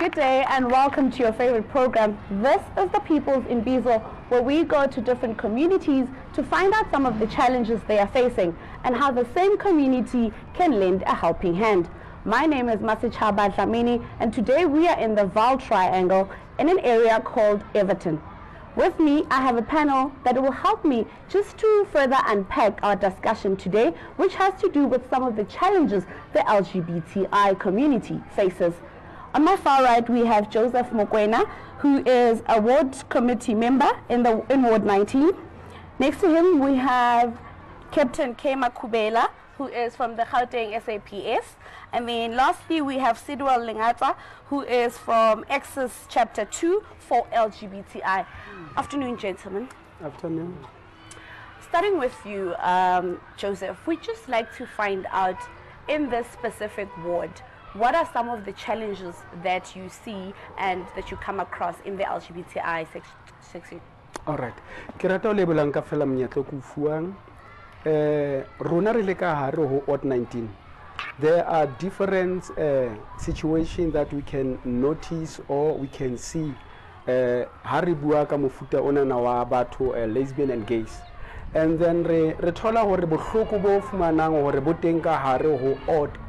Good day and welcome to your favorite program. This is the People's Imbizo, where we go to different communities to find out some of the challenges they are facing and how the same community can lend a helping hand. My name is Masichaba Dlamini, and today we are in the Vaal Triangle in an area called Everton. With me, I have a panel that will help me just to further unpack our discussion today, which has to do with some of the challenges the LGBTI community faces. On my far right, we have Joseph Mokwena, who is a ward committee member in Ward 19. Next to him, we have Captain Kema Kubela, who is from the Gauteng SAPS. And then lastly, we have Sidwell Lingata, who is from Access Chapter 2 for LGBTI. Afternoon, gentlemen. Afternoon. Starting with you, Joseph, we'd just like to find out, in this specific ward, what are some of the challenges that you see and that you come across in the LGBTI section? All right. Ke rata o lebolang ka fela monyetla ko fuang. Rona re le ka hare ho Ward 19. There are different situations that we can notice or we can see. Hari bua ka mofuta ona na wa batho lesbian and gays. And then re thola hore bohloko bo fumanang hore bo teng ka hare ho Ward.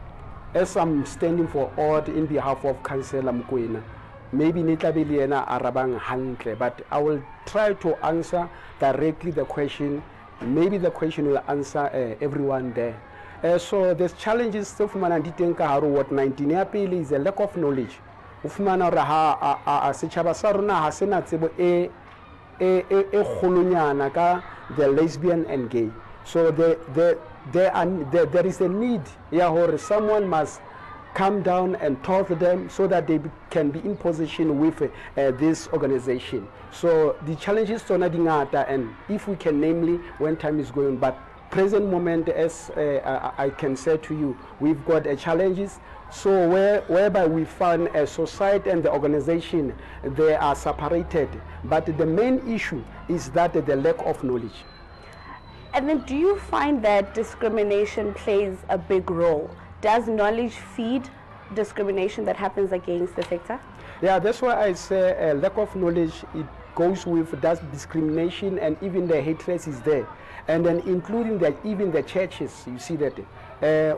As I'm standing for Odd in behalf of Councillor Mokwena, maybe Nitabili ena arabang hantle, but I will try to answer directly the question. Maybe the question will answer everyone there. So there's challenges of Mananditenka Haru Ward 19 is a lack of knowledge. Ufumana raha sechaba saruna hasena tsebo e khulunyana ka the lesbian and gay. So there is a need, yeah, someone must come down and talk to them so that they can be in position with this organization. So the challenges are not dingata, and if we can, namely when time is going, but present moment, as I can say to you, we've got challenges. So whereby we find a society and the organization, they are separated. But the main issue is that the lack of knowledge. And then do you find that discrimination plays a big role? Does knowledge feed discrimination that happens against the sector? Yeah, that's why I say lack of knowledge, it goes with that discrimination, and even the hatred is there. And then including that even the churches, you see that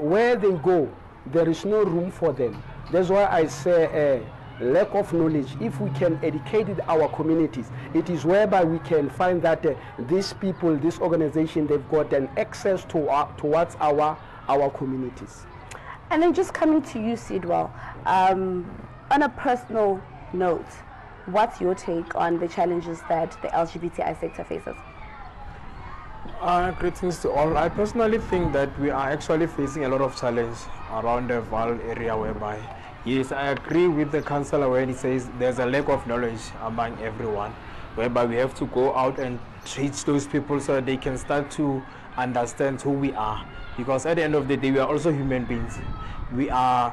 where they go, there is no room for them. That's why I say lack of knowledge. If we can educate our communities, it is whereby we can find that these people, this organization, they've got an access to towards our communities. And then just coming to you, Sidwell, on a personal note, what's your take on the challenges that the LGBTI sector faces? Greetings to all. I personally think that we are actually facing a lot of challenge around the Vaal area, whereby yes, I agree with the councillor when he says there's a lack of knowledge among everyone, whereby we have to go out and teach those people so that they can start to understand who we are. Because at the end of the day, we are also human beings. We are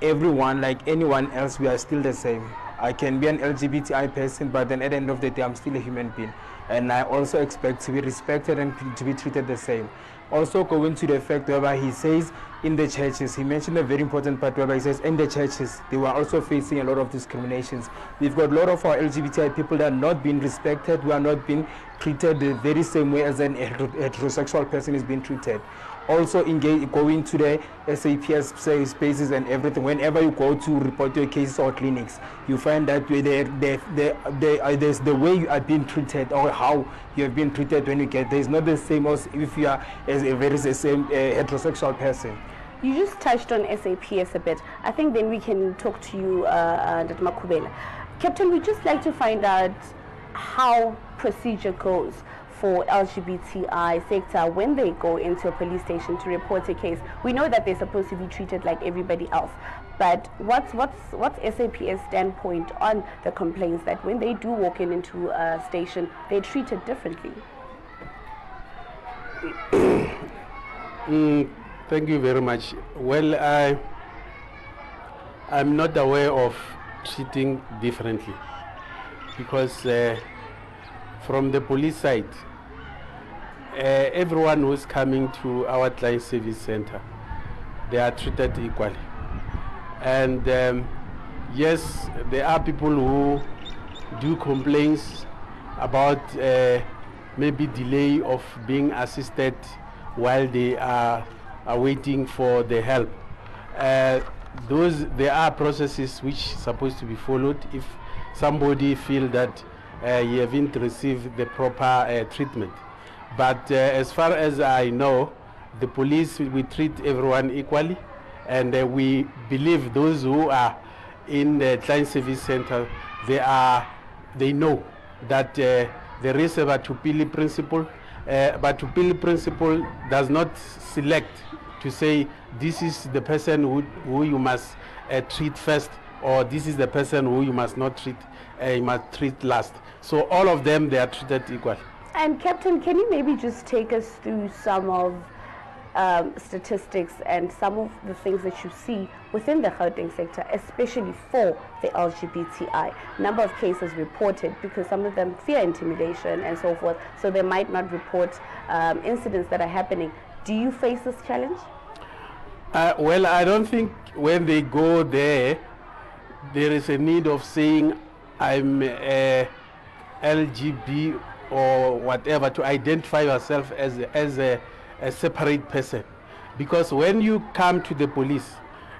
everyone like anyone else. We are still the same. I can be an LGBTI person, but then at the end of the day, I'm still a human being. And I also expect to be respected and to be treated the same. Also going to the fact whereby he says in the churches, he mentioned a very important part whereby he says in the churches, they were also facing a lot of discriminations. We've got a lot of our LGBTI people that are not being respected, who are not being treated the very same way as an heterosexual person is being treated. Also going to the SAPS spaces and everything. Whenever you go to report your cases or clinics, you find that there's the way you are being treated or how you have been treated when you get there is not the same as if you are the same heterosexual person. You just touched on SAPS a bit. I think then we can talk to you, Dr. Makubela. Captain, we'd just like to find out how procedure goes for LGBTI sector when they go into a police station to report a case. We know that they're supposed to be treated like everybody else, but what's SAPS standpoint on the complaints that when they do walk into a station, they're treated differently? Thank you very much. Well, I'm not aware of treating differently, because from the police side, everyone who's coming to our client service center, they are treated equally. And yes, there are people who do complaints about maybe delay of being assisted while they are waiting for the help. There are processes which supposed to be followed if somebody feel that you haven't received the proper treatment. But as far as I know, the police, we treat everyone equally, and we believe those who are in the client service center, they know that there is a Batupili principle. Batupili principle does not select to say this is the person who you must treat first, or this is the person who you must not treat, you must treat last. So all of them, they are treated equal. And Captain, can you maybe just take us through some of statistics and some of the things that you see within the Gauteng sector, especially for the LGBTI? Number of cases reported, because some of them fear intimidation and so forth, so they might not report incidents that are happening. Do you face this challenge? Well, I don't think when they go there is a need of saying I'm LGBT or whatever to identify yourself as a separate person, because when you come to the police,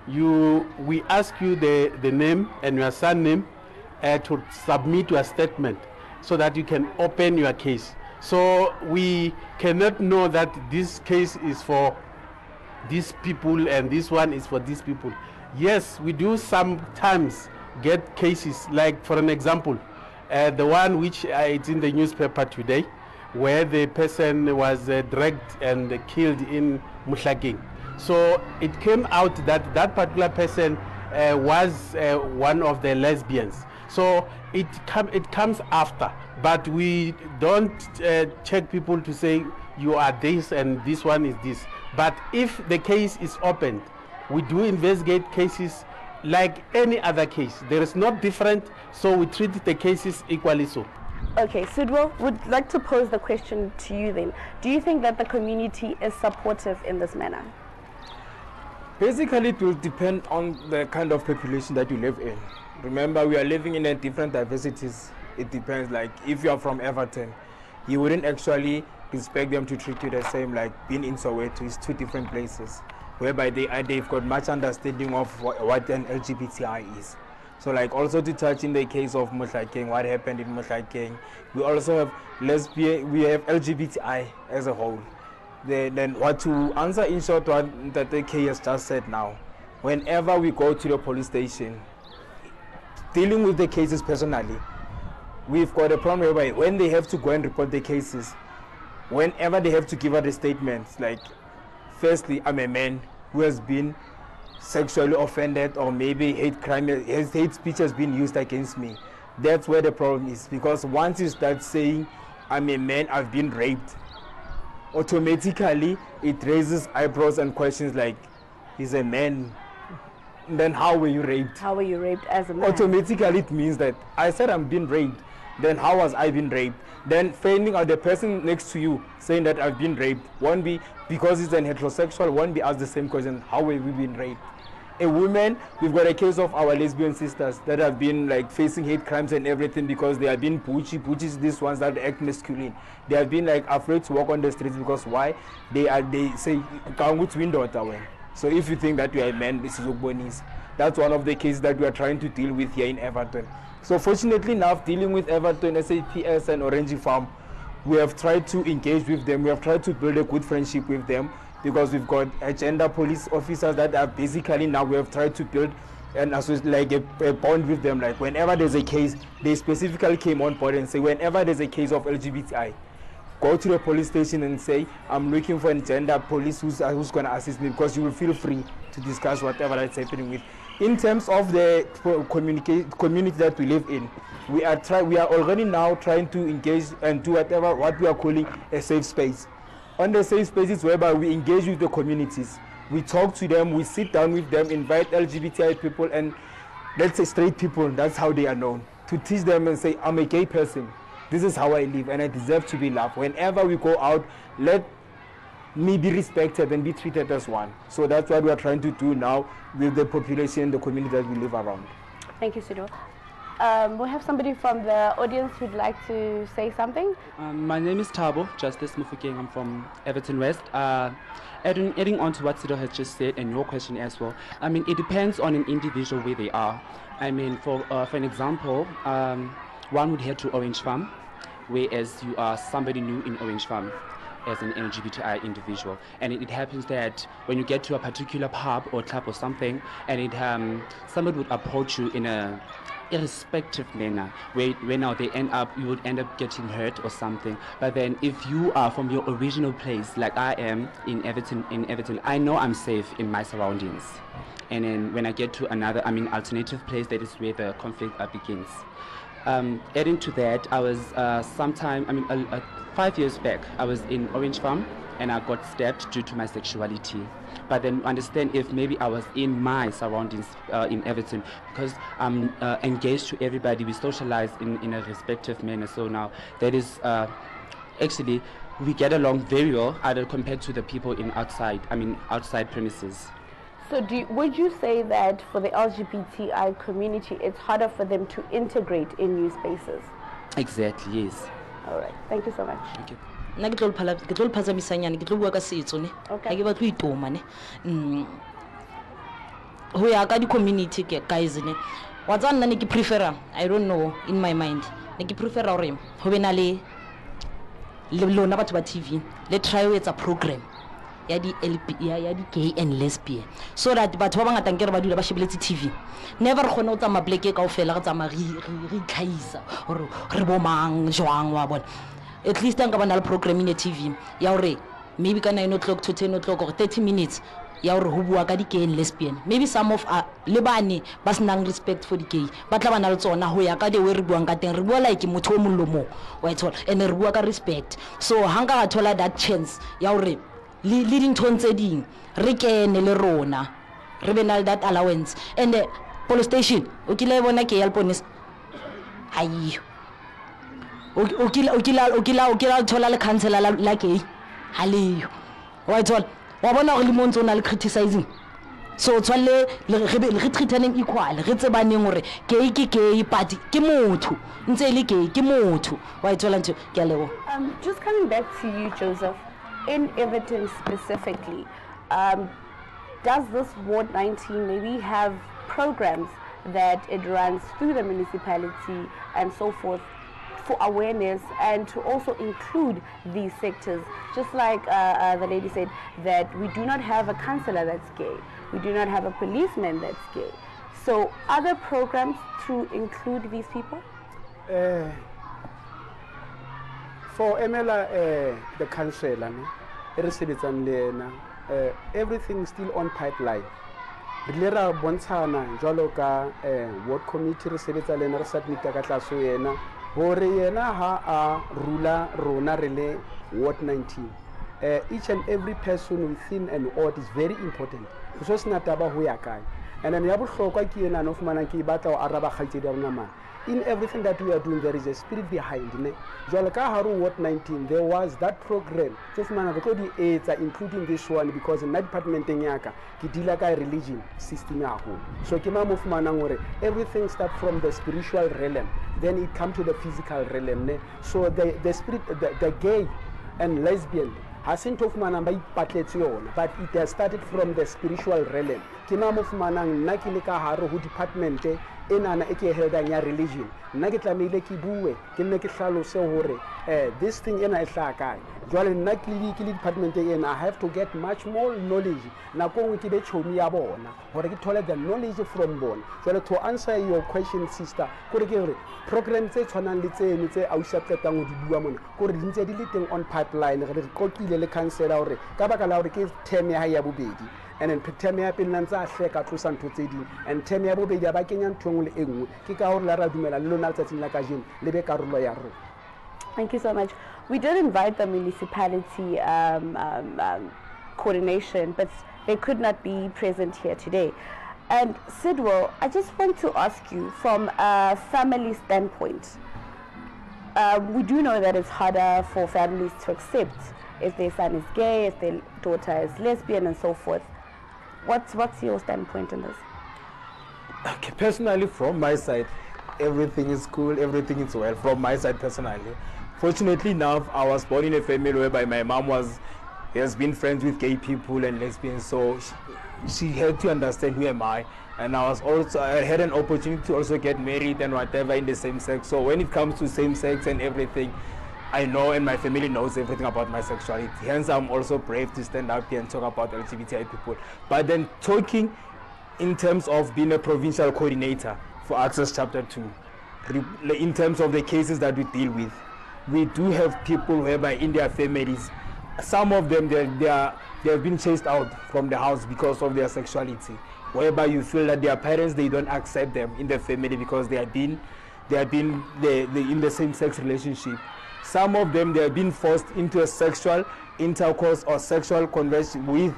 we ask you the name and your surname to submit your statement so that you can open your case. So we cannot know that this case is for these people and this one is for these people. Yes, we do sometimes get cases, like for an example, the one which it's in the newspaper today, where the person was dragged and killed in Muhlakeng. So it came out that that particular person was one of the lesbians. So it comes after, but we don't check people to say you are this and this one is this. But if the case is opened, we do investigate cases like any other case. There is not different, so we treat the cases equally so. Okay, Sidwell, would like to pose the question to you then. Do you think that the community is supportive in this manner? Basically, it will depend on the kind of population that you live in. Remember, we are living in a different diversities. It depends, like if you are from Everton, you wouldn't actually expect them to treat you the same, like being in Soweto is two different places, whereby they've got much understanding of what an LGBTI is. So like also to touch in the case of Muhlakeng, what happened in Muhlakeng, we also have lesbian, we have LGBTI as a whole. Then what to answer in short what that the K has just said now, whenever we go to the police station, dealing with the cases personally, we've got a problem whereby when they have to go and report the cases, whenever they have to give out the statements, like firstly, I'm a man who has been sexually offended, or maybe hate speech has been used against me. That's where the problem is, because once you start saying I'm a man, I've been raped, automatically it raises eyebrows and questions like, he's a man, then how were you raped? How were you raped as a man? Automatically it means that I said I'm being raped, then how was I being raped? Then finding out the person next to you saying that I've been raped won't be, because it's an heterosexual, won't be asked the same question, how were we being raped? A woman, we've got a case of our lesbian sisters that have been like facing hate crimes and everything because they have been butchies, these ones that act masculine. They have been like afraid to walk on the streets because why? They say, so if you think that you are a man, this is Ogbonis. That's one of the cases that we are trying to deal with here in Everton. So fortunately enough, dealing with Everton, SAPS and Orange Farm, we have tried to engage with them. We have tried to build a good friendship with them, because we've got agenda police officers that are basically now we have tried to build and like a bond with them. Like whenever there's a case, they specifically came on board and say whenever there's a case of LGBTI, go to the police station and say I'm looking for a gender police who's going to assist me, because you will feel free to discuss whatever that's happening with. In terms of the community that we live in, we are already now trying to engage and do what we are calling a safe space. On the safe spaces whereby we engage with the communities, we talk to them, we sit down with them, invite LGBTI people and let's say straight people, that's how they are known, to teach them and say, I'm a gay person, this is how I live and I deserve to be loved. Whenever we go out, let me be respected and be treated as one. So that's what we are trying to do now with the population, the community that we live around. Thank you, Sido. We have somebody from the audience who'd like to say something. My name is Tabo, Justice Mufukeng. I'm from Everton West. Adding on to what Sido has just said and your question as well, I mean, it depends on an individual where they are. I mean, for an example, one would head to Orange Farm, whereas you are somebody new in Orange Farm as an LGBTI individual, and it happens that when you get to a particular pub or club or something, and somebody would approach you in a irrespective manner, where now you would end up getting hurt or something. But then if you are from your original place, like I am in Everton, I know I'm safe in my surroundings. And then when I get to another, alternative place, that is where the conflict begins. Adding to that, I was 5 years back, I was in Orange Farm and I got stabbed due to my sexuality. But then understand if maybe I was in my surroundings in Everton, because I'm engaged to everybody, we socialize in a respective manner. So now that is actually we get along very well compared to the people outside premises. So would you say that for the LGBTI community, it's harder for them to integrate in new spaces? Exactly, yes. All right, thank you so much. Thank you. Nna ke tlo le phazamisanyana ke tlo bua ka setso ne Okay. ha ke batla ho itoma ne ho ya ka di community guys ne wa tsa nna ne ke prefera, I don't know, in my mind ne ke prefera hore ho be na le lona batho ba TV le try ho etsa program ya di gay and lesbian, so that batho ba bangata nkere ba dula ba shebeletse TV, never re khona ho tsamaya bleke kaofela re tsamaya re itlhaisa hore re bomang jwang wa bona. At least nka ba na le program in TV ya hore maybe ka 9 o'clock to 10 o'clock or 30 minutes ya hore ho bua ka di gay and lesbian. Maybe some of le bane ba senang respect for di gay ba tla ba na le tsona ho ya ka de we re buang ka teng, re bua like motho o mollomo wa ithola, and re bua ka respect. So hanga ga thola that chance ya hore leading to tse ding re kene le rona re be na le that allowance. And the police station o kile bona ke ya police hayi o kila thola le councilor la gay haleyo wa ithola wa bona gore le montso na le criticizing. So tswale re treataneng equal, re tsebaneng gore gay ke gay but ke motho ntse le gay ke motho wa ithola ntse ke a lebo. Just coming back to you, Joseph, in Everton specifically, does this Ward 19 maybe have programs that it runs through the municipality and so forth for awareness and to also include these sectors? Just like the lady said, that we do not have a councillor that's gay, we do not have a policeman that's gay. So are there programs to include these people? For Emela, the councillor, everything is still on pipeline. Rilera bontshana jwalo ka ward committee re sebetsa le re submit ka tlaso yena hore yena ha a rula rona rele ward 19. Each and every person within an ward is very important. So sena taba ho ya kae. And then ya bohlokwa ke yena no fumana ke batla o araba khaitsedi ya rona. In everything that we are doing, there is a spirit behind it. Jwalaka Haru Ward 19, there was that program. So including this one, because in that department religion system. So everything starts from the spiritual realm, then it comes to the physical realm. So the spirit, the gay and lesbian hasn't of manamba but it has started from the spiritual realm. Kinam of manang nakilika haru who department enana eke helda nya religion nna ke tlamehile ke bue ke nne ke hlalose hore this thing ena e hla kae jwale nna ke department ena I have to get much more knowledge nako ngwe ke be chomi ya bona hore ke thole the knowledge from bona. Jwale to answer your question sister kore ke re program tse tshwanang le tseno tse a usa qetang go di bua mona kore di ntse di le teng on pipeline re qoqile le councilor hore ka baka la hore ke term ya ya bobedi. And then term ya pele nantsa a hleka tlosa ntho tse ding and term ya bobedi ba kenya ntho ngwe le engwe ke ka hore la ra dumela le lona tsatsing la kajeno le be karolo ya rona. Thank you so much. We did invite the municipality coordination, but they could not be present here today. And Sidwell, I just want to ask you from a family standpoint. We do know that it's harder for families to accept if their son is gay, if their daughter is lesbian and so forth. What's your standpoint on this? Okay, personally, from my side, everything is cool, everything is well. From my side, personally, fortunately enough, I was born in a family whereby my mom has been friends with gay people and lesbians, so she had to understand who am I, and I had an opportunity to also get married and whatever in the same sex. So when it comes to same sex and everything, I know and my family knows everything about my sexuality. Hence, I'm also brave to stand up here and talk about LGBTI people. But then talking in terms of being a provincial coordinator for Access Chapter 2, in terms of the cases that we deal with, we do have people whereby in their families, some of them they have been chased out from the house because of their sexuality, whereby you feel that their parents, they don't accept them in the family because they have been in the same sex relationship. Some of them, they have been forced into a sexual intercourse or sexual conversion with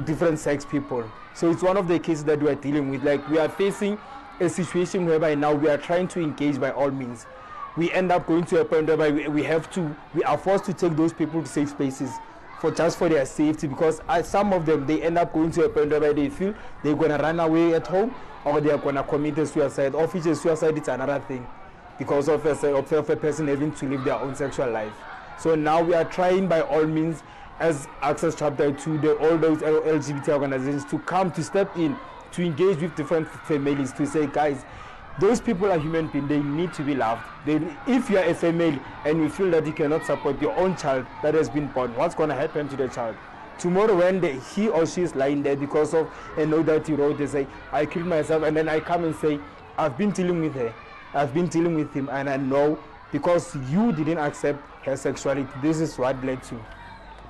different sex people. So it's one of the cases that we are dealing with. Like, we are facing a situation whereby now we are trying to engage by all means. We end up going to a point whereby we are forced to take those people to safe spaces just for their safety, because some of them, they end up going to a point whereby they feel they're going to run away at home or they are going to commit a suicide. Or if it's a suicide, it's another thing, because of a person having to live their own sexual life. So now we are trying by all means, as Access Chapter 2, all those LGBT organizations, to come to step in, to engage with different families, to say, guys, those people are human beings, they need to be loved. If you are a family and you feel that you cannot support your own child that has been born, what's going to happen to the child? Tomorrow when he or she is lying there because of a note that he wrote, they say, I killed myself, and then I come and say, I've been dealing with her, I've been dealing with him, and I know because you didn't accept her sexuality, this is what led to.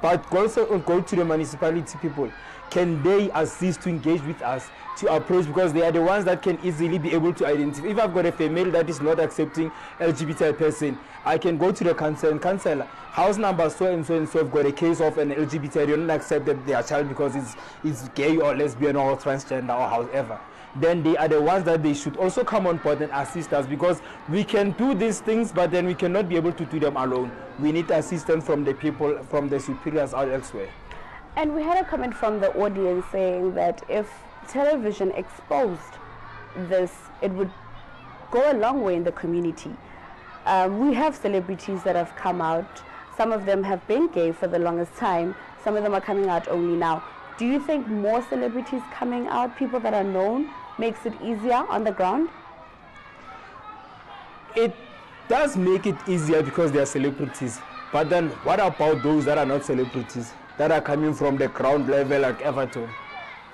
But also go to the municipality people. Can they assist to engage with us, to approach, because they are the ones that can easily be able to identify. If I've got a female that is not accepting LGBT person, I can go to the council and council, house number so and so and so, I've got a case of an LGBT, they don't accept their child because it's gay or lesbian or transgender or however. Then they are the ones that they should also come on board and assist us, because we can do these things, but then we cannot be able to do them alone. We need assistance from the people, from the superiors out elsewhere. And we had a comment from the audience saying that if television exposed this, it would go a long way in the community. We have celebrities that have come out. Some of them have been gay for the longest time. Some of them are coming out only now. Do you think more celebrities coming out, people that are known, makes it easier on the ground? It does make it easier because they are celebrities. But then what about those that are not celebrities, that are coming from the ground level like Everton?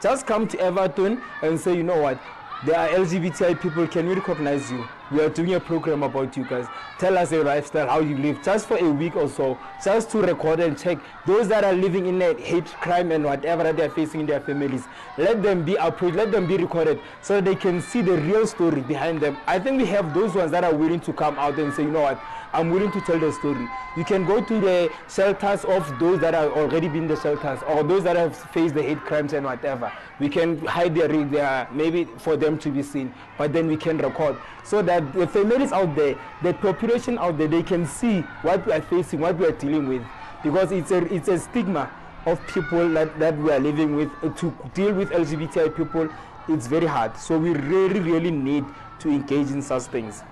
Just come to Everton and say, you know what, there are LGBTI people, can we recognize you? We are doing a program about you guys. Tell us your lifestyle, how you live, just for a week or so, just to record and check. Those that are living in a hate crime and whatever that they are facing in their families, let them be approached, let them be recorded, so they can see the real story behind them. I think we have those ones that are willing to come out and say, you know what, I'm willing to tell the story. You can go to the shelters of those that have already been the shelters, or those that have faced the hate crimes and whatever. We can hide their maybe for them to be seen, but then we can record, so that the families out there, the population out there, they can see what we are facing, what we are dealing with, because it's a stigma of people that we are living with. To deal with LGBTI people, it's very hard. So we really need to engage in such things.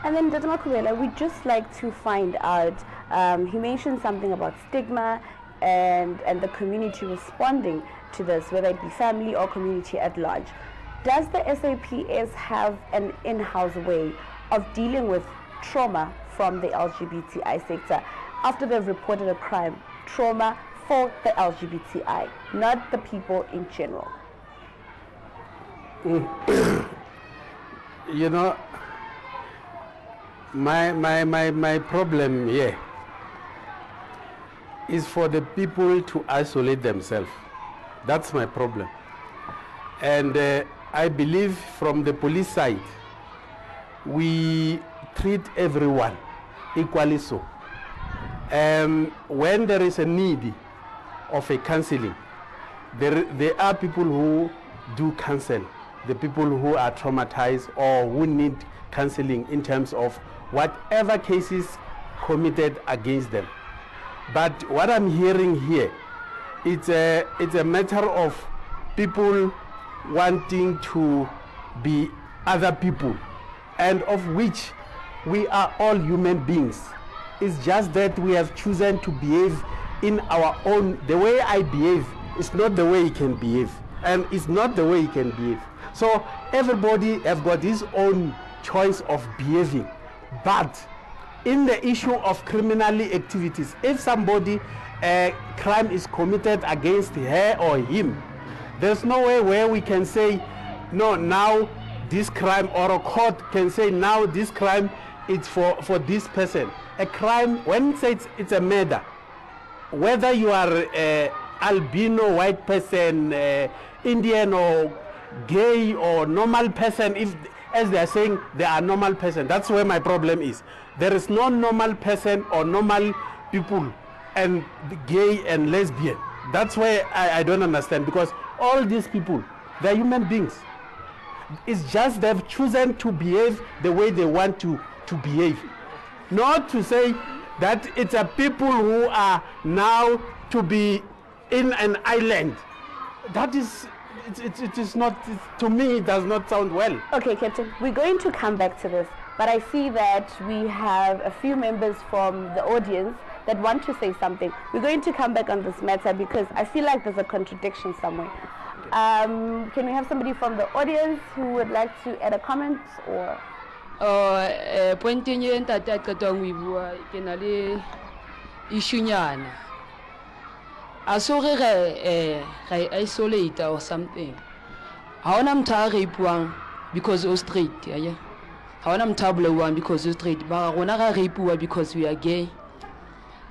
And then, Dr. Makubela, we'd just like to find out, he mentioned something about stigma and the community responding to this, whether it be family or community at large. Does the SAPS have an in-house way of dealing with trauma from the LGBTI sector after they've reported a crime? Trauma for the LGBTI, not the people in general. You know, my problem here is for the people to isolate themselves. That's my problem. And I believe from the police side, we treat everyone equally so. When there is a need of a counseling, there are people who do counsel, the people who are traumatized or who need counseling in terms of whatever cases committed against them. But what I'm hearing here, it's a matter of people wanting to be other people, and of which we are all human beings. It's just that we have chosen to behave in our own. The way I behave is not the way he can behave, and it's not the way he can behave. So everybody has got his own choice of behaving. But in the issue of criminal activities, if somebody crime is committed against her or him, there's no way where we can say, no, now this crime, or a court can say, now this crime is for this person. A crime, when it's a murder, whether you are albino, white person, Indian or gay or normal person, if, as they are saying, they are normal person, that's where my problem is. There is no normal person or normal people and gay and lesbian. That's where I don't understand, because all these people, they're human beings. It's just they've chosen to behave the way they want to behave. Not to say that it's a people who are now to be in an island. That is, it is not, to me, it does not sound well. Okay, Captain, we're going to come back to this, but I see that we have a few members from the audience that want to say something. We're going to come back on this matter because I feel like there's a contradiction somewhere. Can we have somebody from the audience who would like to add a comment or? Pointing in that we were in a issue. I saw isolate or something. How am I because you're straight? Yeah. How am I because you're straight? But when I rape because we are gay.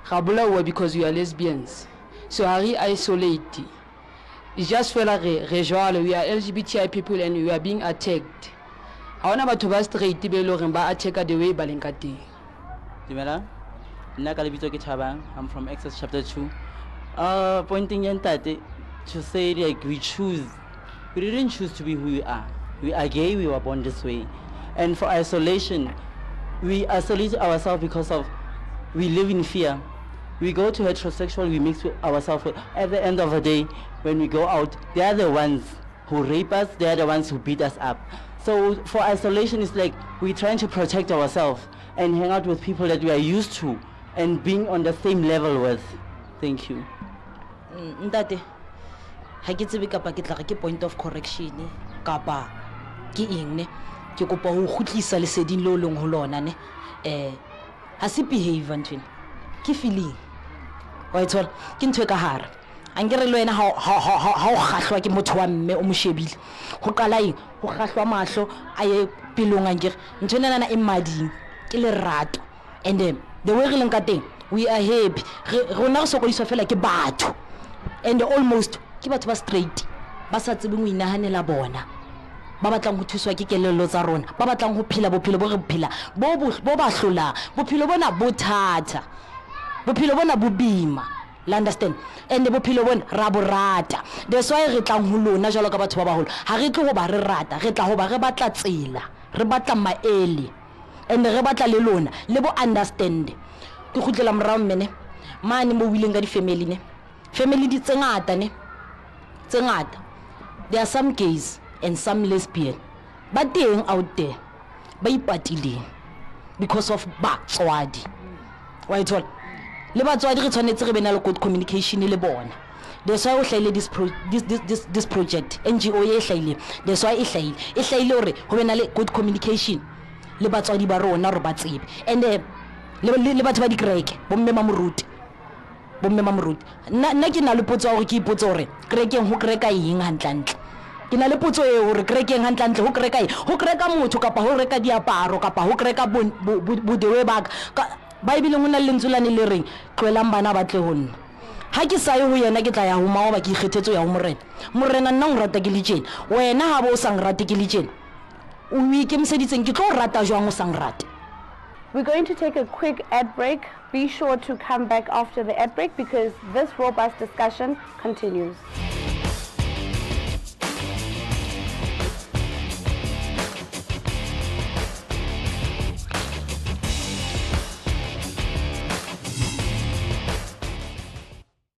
Rabula because we are lesbians. So I isolate. It's just feel like we are LGBTI people and we are being attacked. I want to be straight to be attacked the way Balinkati. Dimela, I'm from Exodus chapter 2. Pointing in that to say like we didn't choose to be who we are. We are gay, we were born this way. And for isolation, we isolate ourselves because of we live in fear. We go to heterosexual, we mix with ourselves. At the end of the day, when we go out, they are the ones who rape us, they are the ones who beat us up. So for isolation, it's like we're trying to protect ourselves and hang out with people that we are used to and being on the same level with. Thank you. Ntate, ha ke tsebe kapa ke tla ke point of correction kapa ke eng ne ke kopa ho khutlisa leseding lo leng ho lona ne ha se behavior ntwena ke feeling wa ithola ke ntwe ka hare angere le wena ha o kgahlwa ke motho wa mme o mo shebile ho qala eng ho kgahlwa mahlo a ye pelong angere ntwena nana e mading ke le rato and the way re leng ka teng we are happy rona re sokodiswa fela ke batho and almost ke batho ba straight ba sa tsebeng ho inahanela bona ba batlang ho thuswa ke kelello tsa rona ba batlang ho phela bophelo bo re phela bo ba hlola bophelo bona bo thata bophelo bona bo bima la understand and bophelo bona ra borata that's why re tlang ho lona jalo ka batho ba baholo ha re tlo ho ba re rata re tla ho ba re batla tsela re batla maele and re batla le lona le bo understand ke khutlela morao mmene mane mo wileng ka di family di tsengata ne tsengata there are some gays and some lesbian but teng out there ba ipatileng because of batswadi wa ithola le batswadi re tshwanetse re bena le good communication le bona that's why o hlaile this project NGO ye hlaile that's why e hlaile hore ho bena le good communication le batswadi ba rona re ba tsebe and le batho ba di kreke bomme mamoruti nna ke na le potso hore ke ipotsa hore krekeng ho kreka eng hantlantle ke na le potso e hore krekeng hantlantle ho kreka eng ho kreka motho kapa ho reka diaparo kapa ho kreka bodewe baka Bible ho na le ntsulane le reng tloelang bana ba tle ho nna ha ke sa ye ho yena ke tla ya ho mawa ba ke ikgethetso ya ho morena nna o rata ke le tjena wena ha bo sang rate ke le tjena o ikemiseditseng ke tlo rata jwang o sang rate. We're going to take a quick ad break. Be sure to come back after the ad break because this robust discussion continues.